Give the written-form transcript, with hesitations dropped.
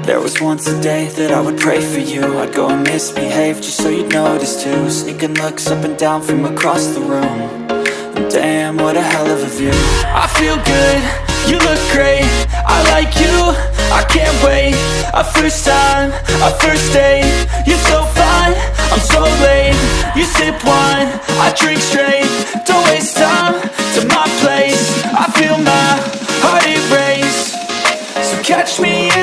There was once a day that I would pray for you. I'd go and misbehave just so you'd notice too. Sneaking looks up and down from across the room. And damn, what a hell of a view. I feel good, you look great, I like you, I can't wait. A first time, a first date. You're so fine, I'm so late. You sip wine, I drink straight. Don't waste time to my place. I feel my heart erase. So catch me if